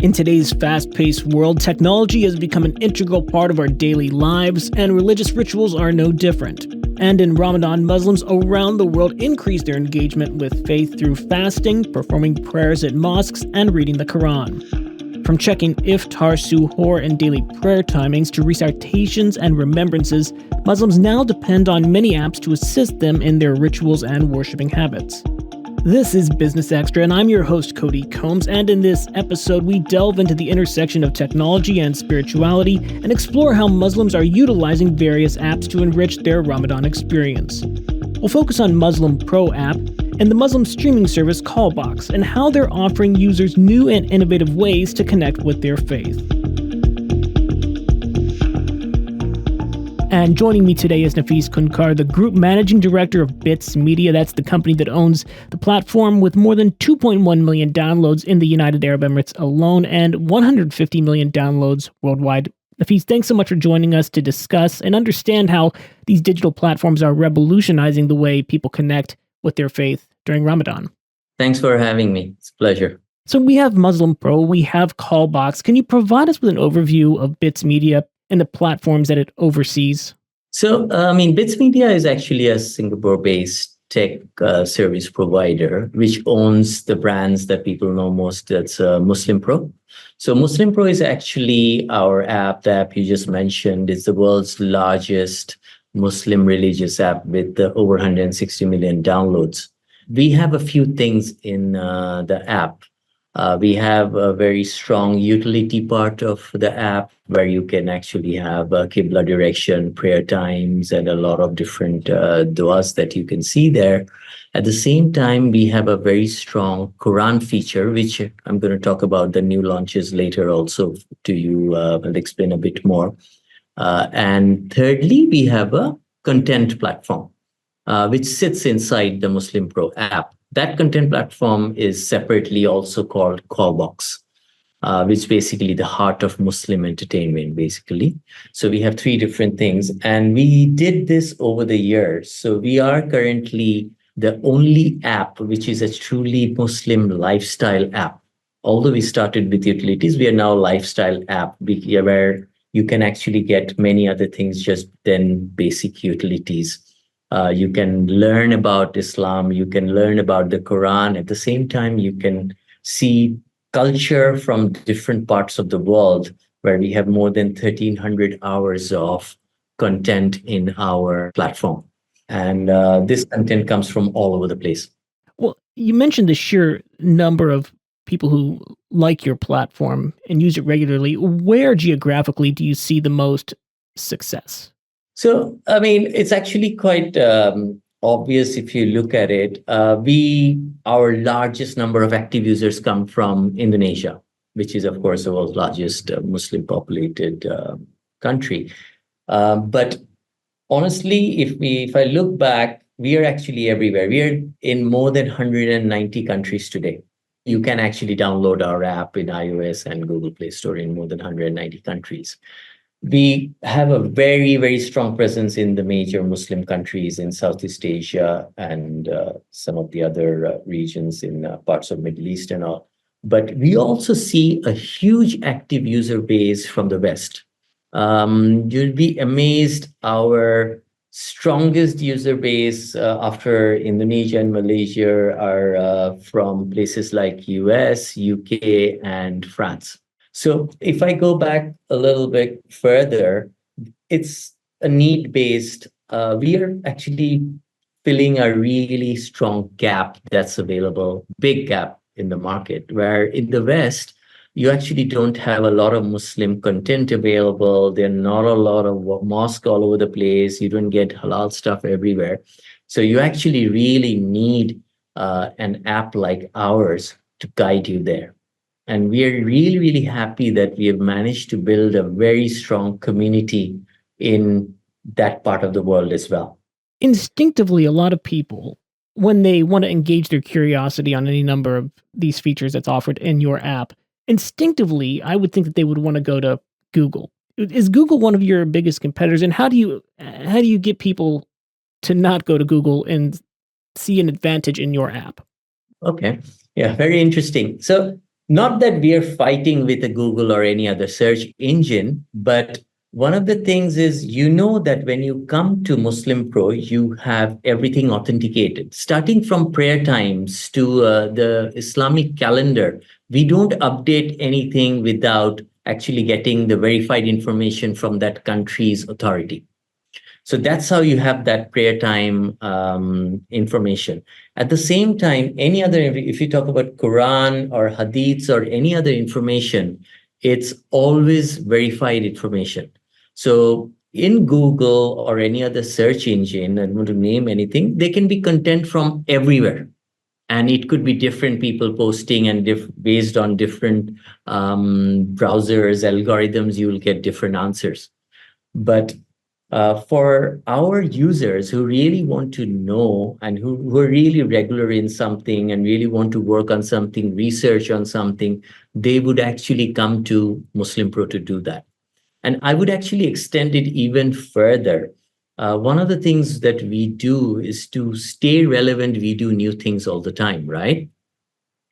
In today's fast-paced world, technology has become an integral part of our daily lives, and religious rituals are no different. And in Ramadan, Muslims around the world increase their engagement with faith through fasting, performing prayers at mosques, and reading the Quran. From checking iftar, suhoor, and daily prayer timings to recitations and remembrances, Muslims now depend on many apps to assist them in their rituals and worshiping habits. This is Business Extra, and I'm your host, Cody Combs, and in this episode, we delve into the intersection of technology and spirituality and explore how Muslims are utilizing various apps to enrich their Ramadan experience. We'll focus on Muslim Pro app and the Muslim streaming service Callbox and how they're offering users new and innovative ways to connect with their faith. And joining me today is Nafis Kunkar, the Group Managing Director of Bits Media. That's the company that owns the platform with more than 2.1 million downloads in the United Arab Emirates alone and 150 million downloads worldwide. Nafis, thanks so much for joining us to discuss and understand how these digital platforms are revolutionizing the way people connect with their faith during Ramadan. Thanks for having me. It's a pleasure. So we have Muslim Pro, we have Callbox. Can you provide us with an overview of Bits Media and the platforms that it oversees? So, Bits Media is actually a Singapore-based tech service provider, which owns the brands that people know most. That's Muslim Pro. So Muslim Pro is actually our app. The app you just mentioned is the world's largest Muslim religious app with over 160 million downloads. We have a few things in the app. We have a very strong utility part of the app where you can actually have Qibla direction, prayer times, and a lot of different du'as that you can see there. At the same time, we have a very strong Quran feature, which I'm going to talk about the new launches later also to you. I'll explain a bit more. And thirdly, we have a content platform, which sits inside the Muslim Pro app. That content platform is separately also called Callbox, which is basically the heart of Muslim entertainment, basically. So we have three different things, and we did this over the years. So we are currently the only app which is a truly Muslim lifestyle app. Although we started with utilities, we are now a lifestyle app where you can actually get many other things just than basic utilities. You can learn about Islam, you can learn about the Quran. At the same time, you can see culture from different parts of the world, where we have more than 1,300 hours of content in our platform. And this content comes from all over the place. Well, you mentioned the sheer number of people who like your platform and use it regularly. Where geographically do you see the most success? So, it's actually quite obvious if you look at it. Our largest number of active users come from Indonesia, which is, of course, the world's largest Muslim populated country. But honestly, if I look back, we are actually everywhere. We are in more than 190 countries today. You can actually download our app in iOS and Google Play Store in more than 190 countries. We have a very, very strong presence in the major Muslim countries in Southeast Asia and some of the other regions in parts of Middle East and all. But we also see a huge active user base from the West. You'll be amazed. Our strongest user base after Indonesia and Malaysia are from places like US, UK, and France. So if I go back a little bit further, it's a need-based. We are actually filling a really strong gap that's available, big gap in the market, where in the West, you actually don't have a lot of Muslim content available. There are not a lot of mosques all over the place. You don't get halal stuff everywhere. So you actually really need an app like ours to guide you there. And we are really, really happy that we have managed to build a very strong community in that part of the world as well. Instinctively, a lot of people, when they want to engage their curiosity on any number of these features that's offered in your app, instinctively, I would think that they would want to go to Google. Is Google one of your biggest competitors? And how do you get people to not go to Google and see an advantage in your app? Okay. Yeah, very interesting. So Not that we are fighting with a Google or any other search engine, but one of the things is, that when you come to Muslim Pro, you have everything authenticated, starting from prayer times to the Islamic calendar. We don't update anything without actually getting the verified information from that country's authority. So that's how you have that prayer time information. At the same time, if you talk about Quran or Hadiths or any other information, it's always verified information. So in Google or any other search engine, I don't want to name anything, they can be content from everywhere. And it could be different people posting, and based on different browsers, algorithms, you will get different answers. But for our users who really want to know, and who are really regular in something and really want to work on something, research on something, they would actually come to Muslim Pro to do that. And I would actually extend it even further. One of the things that we do is to stay relevant. We do new things all the time, right?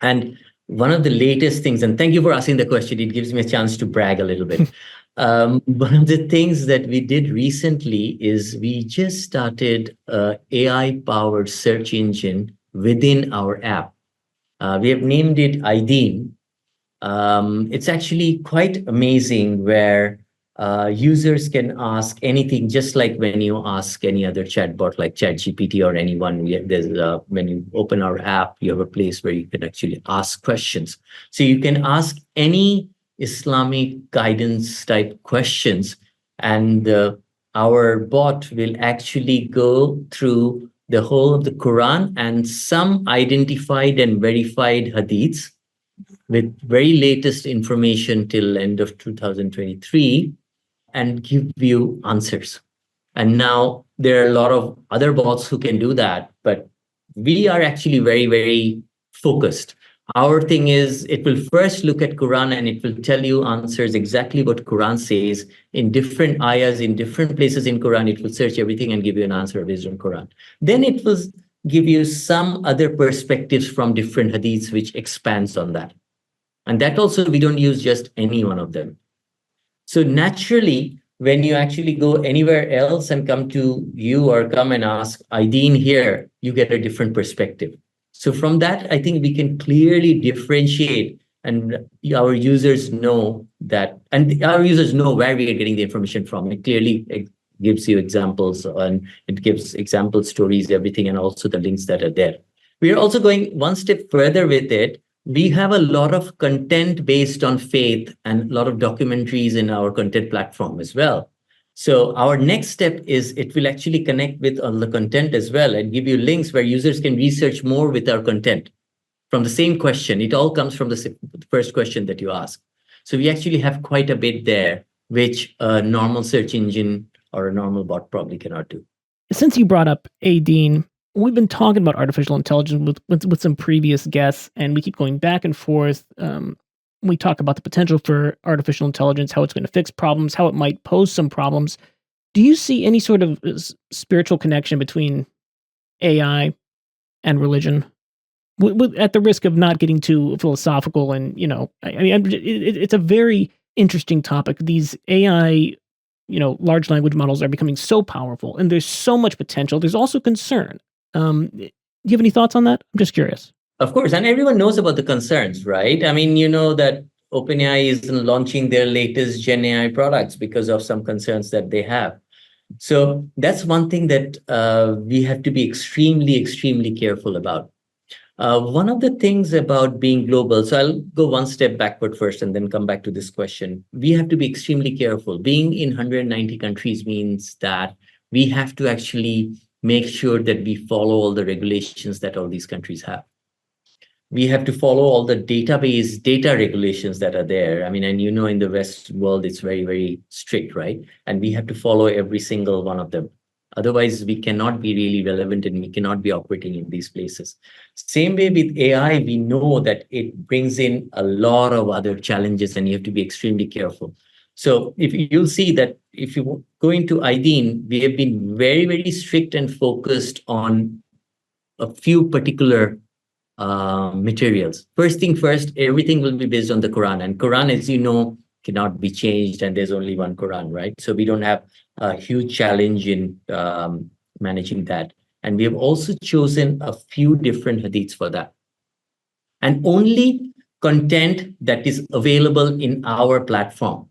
And one of the latest things, and thank you for asking the question, it gives me a chance to brag a little bit. One of the things that we did recently is we just started a AI-powered search engine within our app. We have named it IDEEN. It's actually quite amazing, where users can ask anything, just like when you ask any other chatbot like ChatGPT or anyone. When you open our app, you have a place where you can actually ask questions. So you can ask any Islamic guidance type questions, and our bot will actually go through the whole of the Quran and some identified and verified hadiths with very latest information till end of 2023, and give you answers. And now there are a lot of other bots who can do that, but we are actually very, very focused. Our thing is, it will first look at Quran and it will tell you answers exactly what Quran says in different ayahs, in different places in Quran. It will search everything and give you an answer based on Quran. Then it will give you some other perspectives from different hadiths, which expands on that. And that also, we don't use just any one of them. So naturally, when you actually go anywhere else and come to you or come and ask IDEEN here, you get a different perspective. So from that, I think we can clearly differentiate, and our users know that, and our users know where we are getting the information from. It clearly gives you examples, and it gives example stories, everything, and also the links that are there. We are also going one step further with it. We have a lot of content based on faith and a lot of documentaries in our content platform as well. So our next step is, it will actually connect with all the content as well and give you links where users can research more with our content from the same question. It all comes from the first question that you ask. So we actually have quite a bit there, which a normal search engine or a normal bot probably cannot do. Since you brought up Dean, we've been talking about artificial intelligence with some previous guests, and we keep going back and forth. We talk about the potential for artificial intelligence, how it's going to fix problems, how it might pose some problems. Do you see any sort of spiritual connection between AI and religion? At the risk of not getting too philosophical, and it's a very interesting topic. These AI, large language models are becoming so powerful, and there's so much potential. There's also concern. Do you have any thoughts on that? I'm just curious. Of course, and everyone knows about the concerns, right? I mean, you know that OpenAI is launching their latest Gen AI products because of some concerns that they have. So that's one thing that we have to be extremely, extremely careful about. One of the things about being global, so I'll go one step backward first and then come back to this question. We have to be extremely careful. Being in 190 countries means that we have to actually make sure that we follow all the regulations that all these countries have. We have to follow all the data regulations that are there. I mean, and in the Western world, it's very, very strict, right? And we have to follow every single one of them. Otherwise, we cannot be really relevant, and we cannot be operating in these places. Same way with AI, we know that it brings in a lot of other challenges, and you have to be extremely careful. So if you'll see that if you go into IDEEN, we have been very, very strict and focused on a few particular materials. First thing first, everything will be based on the Quran. And Quran, as you know, cannot be changed, and there's only one Quran, right? So we don't have a huge challenge in managing that. And we have also chosen a few different hadiths for that. And only content that is available in our platform.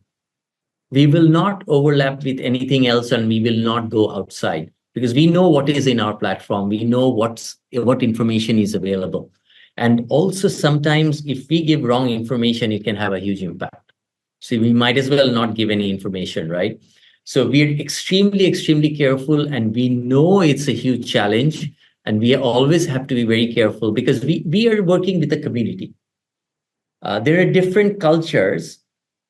We will not overlap with anything else, and we will not go outside because we know what is in our platform. We know what information is available. And also sometimes if we give wrong information, it can have a huge impact. So we might as well not give any information, right? So we're extremely, extremely careful, and we know it's a huge challenge, and we always have to be very careful because we are working with a community. There are different cultures,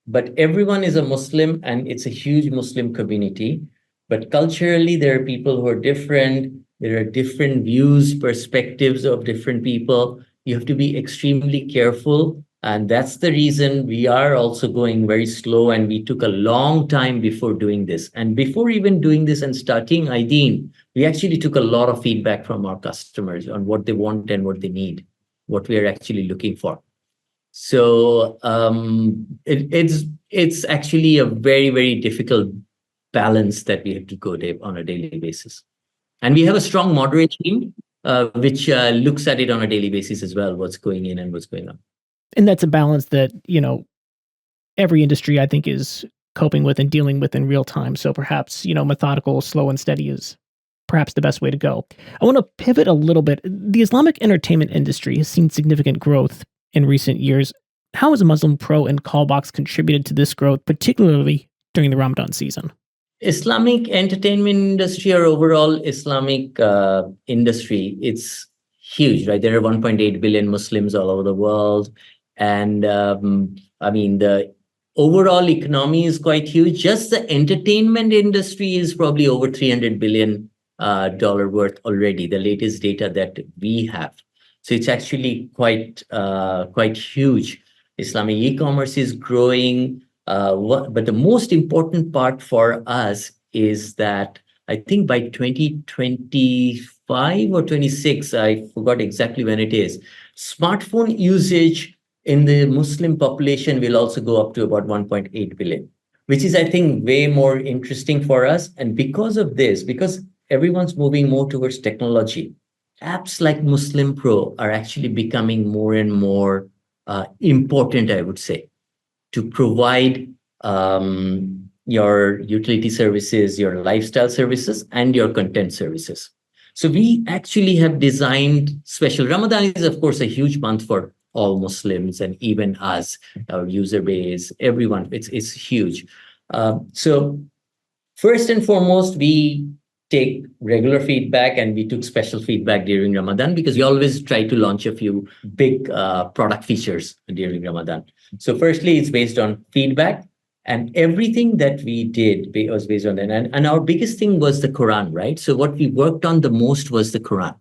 but everyone is a Muslim, and it's a huge Muslim community. But culturally, there are people who are different. There are different views, perspectives of different people. You have to be extremely careful. And that's the reason we are also going very slow. And we took a long time before doing this. And before even doing this and starting IDEEN, we actually took a lot of feedback from our customers on what they want and what they need, what we are actually looking for. So it's actually a very, very difficult balance that we have to go on a daily basis. And we have a strong moderate team, which looks at it on a daily basis as well, what's going in and what's going on. And that's a balance that, every industry I think is coping with and dealing with in real time. So perhaps, methodical, slow and steady is perhaps the best way to go. I want to pivot a little bit. The Islamic entertainment industry has seen significant growth in recent years. How has Muslim Pro and Callbox contributed to this growth, particularly during the Ramadan season? Islamic entertainment industry, or overall Islamic industry, it's huge, right? There are 1.8 billion Muslims all over the world. And the overall economy is quite huge. Just the entertainment industry is probably over $300 billion worth already, the latest data that we have. So it's actually quite huge. Islamic e-commerce is growing. But the most important part for us is that I think by 2025 or 26, I forgot exactly when it is, smartphone usage in the Muslim population will also go up to about 1.8 billion, which is, I think, way more interesting for us. And because of this, because everyone's moving more towards technology, apps like Muslim Pro are actually becoming more and more important, I would say, to provide your utility services, your lifestyle services, and your content services. So we actually have designed special. Ramadan is, of course, a huge month for all Muslims, and even us, our user base, everyone. It's huge. So first and foremost, we take regular feedback, and we took special feedback during Ramadan because we always try to launch a few big product features during Ramadan. So firstly, it's based on feedback, and everything that we did was based on that. And our biggest thing was the Quran, right? So what we worked on the most was the Quran.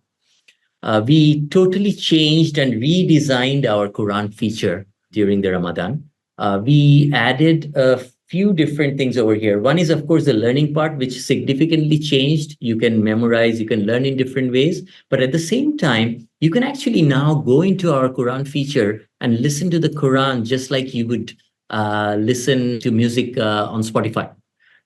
We totally changed and redesigned our Quran feature during the Ramadan. We added a few different things over here. One is, of course, the learning part, which significantly changed. You can memorize, you can learn in different ways. But at the same time, you can actually now go into our Quran feature and listen to the Quran just like you would listen to music on Spotify.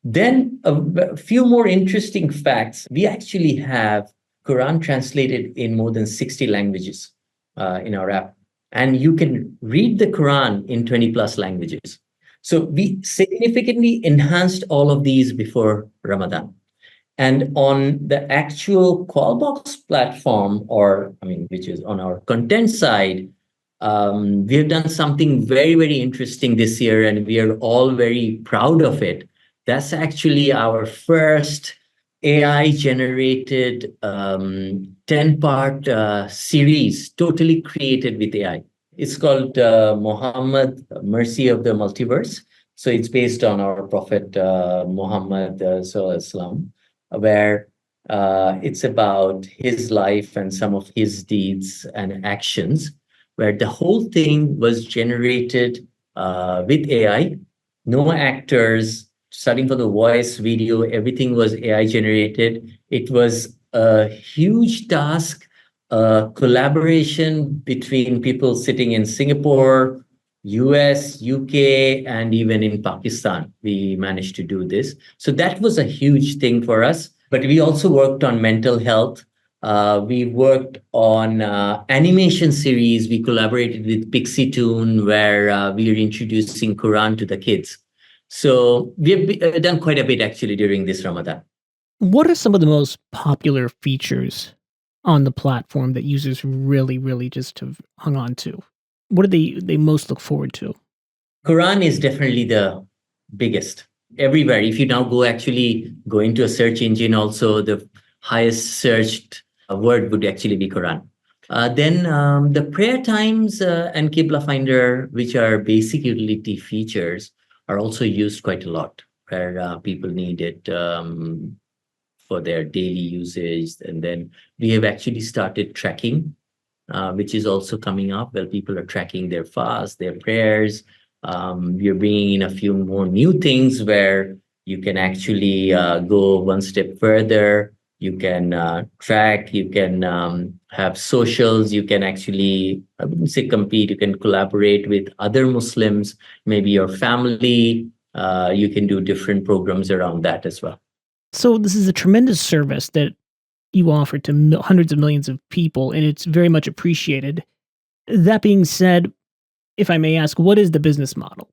Then a few more interesting facts. We actually have Quran translated in more than 60 languages in our app. And you can read the Quran in 20 plus languages. So we significantly enhanced all of these before Ramadan. And on the actual Callbox platform, which is on our content side, we have done something very, very interesting this year, and we are all very proud of it. That's actually our first AI-generated 10-part series, totally created with AI. It's called Muhammad, Mercy of the Multiverse. So it's based on our Prophet Muhammad Sallallahu Alaihi Wasallam, where it's about his life and some of his deeds and actions, where the whole thing was generated with AI, no actors, starting from the voice, video, everything was AI generated. It was a huge task a collaboration between people sitting in Singapore, US, UK, and even in Pakistan. We managed to do this. So that was a huge thing for us. But we also worked on mental health. We worked on animation series. We collaborated with Pixie Toon, where we are introducing Quran to the kids. So we've done quite a bit actually during this Ramadan. What are some of the most popular features on the platform that users really, really just have hung on to? What do they most look forward to? Quran is definitely the biggest everywhere. If you now go into a search engine, also the highest searched word would actually be Quran. Then the prayer times and Qibla Finder, which are basic utility features, are also used quite a lot where people need it for their daily usage. And then we have actually started tracking, which is also coming up, where people are tracking their fast, their prayers. We are bringing in a few more new things where you can actually go one step further. You can track, you can have socials, you can actually, I wouldn't say compete, you can collaborate with other Muslims, maybe your family. You can do different programs around that as well. So this is a tremendous service that you offer to hundreds of millions of people, and it's very much appreciated. That being said, if I may ask, what is the business model?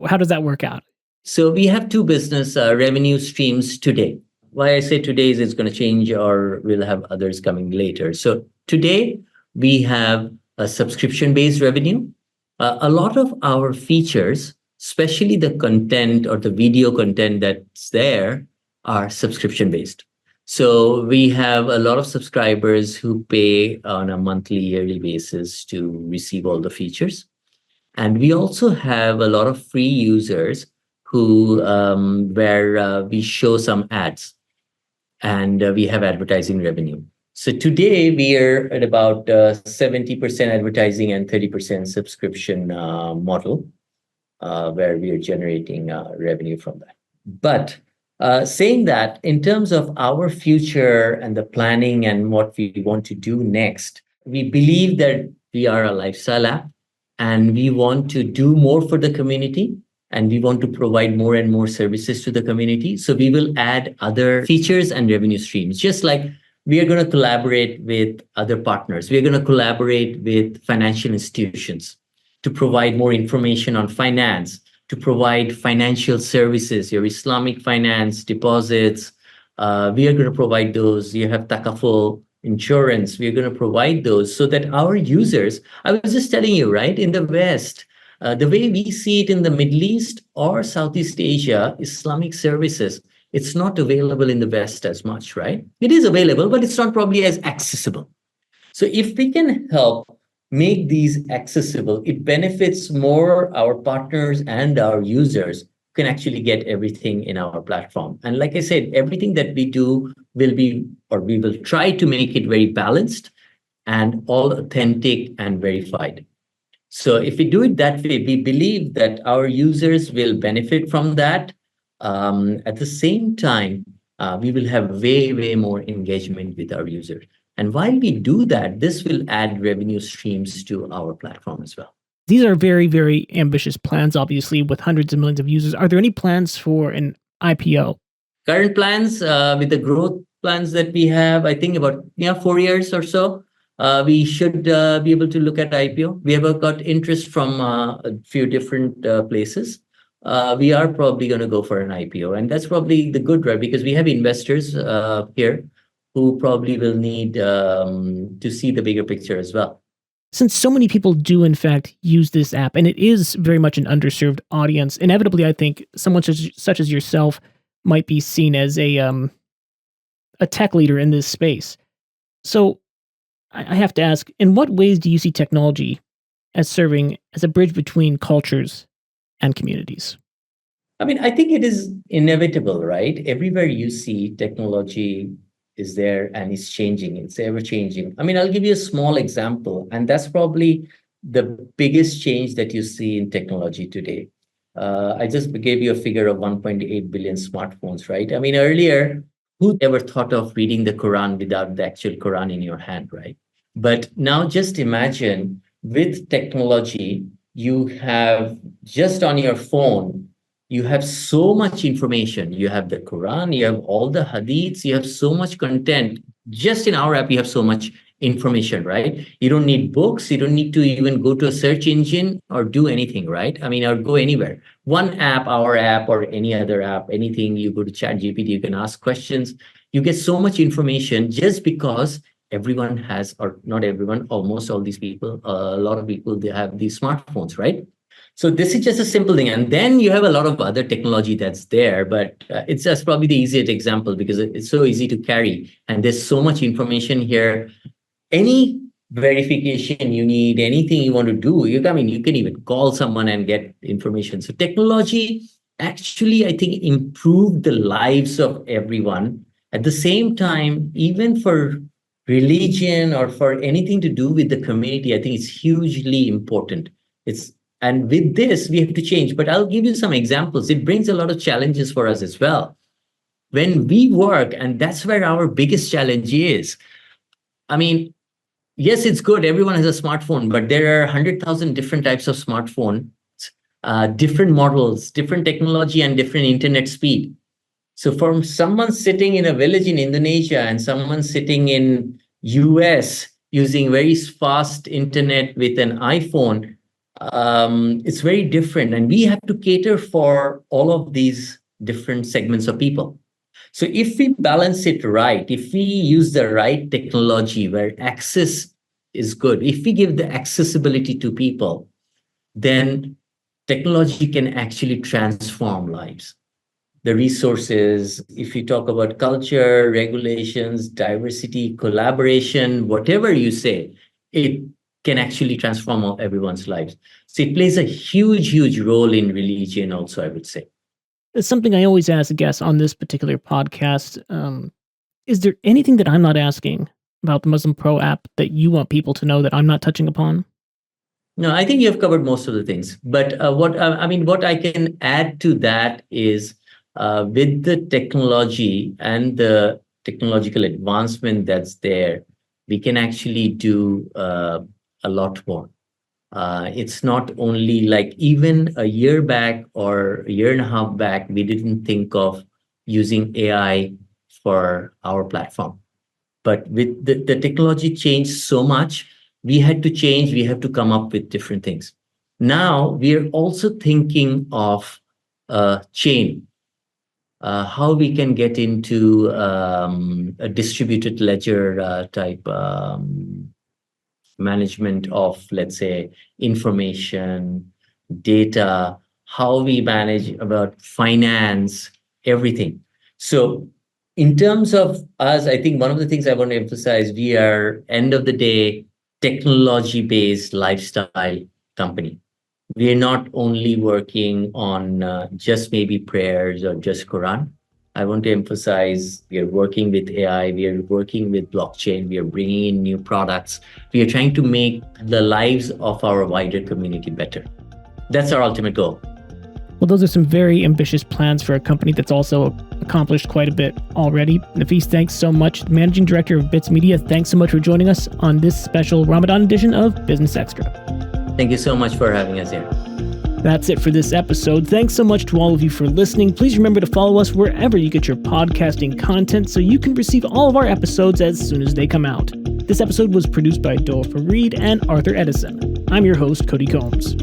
How does that work out? So we have two business revenue streams today. Why I say today is it's going to change, or we'll have others coming later. So today we have a subscription-based revenue. A lot of our features, especially the content or the video content that's there, are subscription-based. So we have a lot of subscribers who pay on a monthly, yearly basis to receive all the features. And we also have a lot of free users who where we show some ads, and we have advertising revenue. So today we are at about 70% advertising and 30% subscription model, where we are generating revenue from that. But saying that, in terms of our future and the planning and what we want to do next, we believe that we are a lifestyle app and we want to do more for the community, and we want to provide more and more services to the community. So we will add other features and revenue streams, just like we are going to collaborate with other partners. We are going to collaborate with financial institutions to provide more information on finance, to provide financial services, your Islamic finance, deposits. We are going to provide those. You have takaful insurance. We are going to provide those so that our users, I was just telling you, right, in the West, the way we see it in the Middle East or Southeast Asia, Islamic services, it's not available in the West as much, right? It is available, but it's not probably as accessible. So if we can help make these accessible, it benefits more our partners and our users who can actually get everything in our platform. And like I said, everything that we do will be, or we will try to make it very balanced and all authentic and verified. So if we do it that way, we believe that our users will benefit from that. At the same time, we will have way, way more engagement with our users. And while we do that, this will add revenue streams to our platform as well. These are very, very ambitious plans, obviously, with hundreds of millions of users. Are there any plans for an IPO? Current plans, with the growth plans that we have, I think about 4 years or so, we should be able to look at IPO. We have got interest from a few different places. We are probably going to go for an IPO, and that's probably the good right, because we have investors here who probably will need to see the bigger picture as well. Since so many people do, in fact, use this app, and it is very much an underserved audience, inevitably, I think someone such as yourself might be seen as a tech leader in this space. So I have to ask, in what ways do you see technology as serving as a bridge between cultures and communities? I mean, I think it is inevitable, right? Everywhere you see technology is there and it's changing. It's ever changing. I mean, I'll give you a small example, and that's probably the biggest change that you see in technology today. I just gave you a figure of 1.8 billion smartphones, right? I mean, earlier, who ever thought of reading the Quran without the actual Quran in your hand, right? But now just imagine with technology, you have just on your phone, you have so much information. You have the Quran, you have all the hadiths, you have so much content. Just in our app, you have so much information, right? You don't need books. You don't need to even go to a search engine or do anything, right? I mean, or go anywhere. One app, our app, or any other app, anything, you go to Chat GPT, you can ask questions. You get so much information just because everyone has, or not everyone, almost all these people, a lot of people, they have these smartphones, right? So this is just a simple thing. And then you have a lot of other technology that's there, but it's just probably the easiest example because it's so easy to carry. And there's so much information here. Any verification you need, anything you want to do, I mean, you can even call someone and get information. So technology actually, I think, improved the lives of everyone. At the same time, even for religion or for anything to do with the community, I think it's hugely important. And with this, we have to change. But I'll give you some examples. It brings a lot of challenges for us as well. When we work, and that's where our biggest challenge is. I mean, yes, it's good. Everyone has a smartphone, but there are 100,000 different types of smartphone, different models, different technology, and different internet speed. So from someone sitting in a village in Indonesia and someone sitting in US using very fast internet with an iPhone, it's very different. And we have to cater for all of these different segments of people. So if we balance it right, if we use the right technology where access is good, if we give the accessibility to people, then technology can actually transform lives. The resources, if you talk about culture, regulations, diversity, collaboration, whatever you say, it can actually transform everyone's lives. So it plays a huge, huge role in religion also, I would say. It's something I always ask guests on this particular podcast. Is there anything that I'm not asking about the Muslim Pro app that you want people to know that I'm not touching upon? No, I think you have covered most of the things. But what I can add to that is with the technology and the technological advancement that's there, we can actually do a lot more. It's not only like even a year back or a year and a half back, we didn't think of using AI for our platform. But with the technology changed so much, we had to change, we have to come up with different things. Now we are also thinking of chain, how we can get into a distributed ledger type management of, let's say, information, data, how we manage about finance, everything. So in terms of us, I think one of the things I want to emphasize, we are, end of the day, technology-based lifestyle company. We are not only working on just maybe prayers or just Quran. I want to emphasize we are working with AI, we are working with blockchain, we are bringing in new products. We are trying to make the lives of our wider community better. That's our ultimate goal. Well, those are some very ambitious plans for a company that's also accomplished quite a bit already. Nafis, thanks so much. The Managing Director of Bits Media, thanks so much for joining us on this special Ramadan edition of Business Extra. Thank you so much for having us here. That's it for this episode. Thanks so much to all of you for listening. Please remember to follow us wherever you get your podcasting content so you can receive all of our episodes as soon as they come out. This episode was produced by Dole Fareed and Arthur Edison. I'm your host, Cody Combs.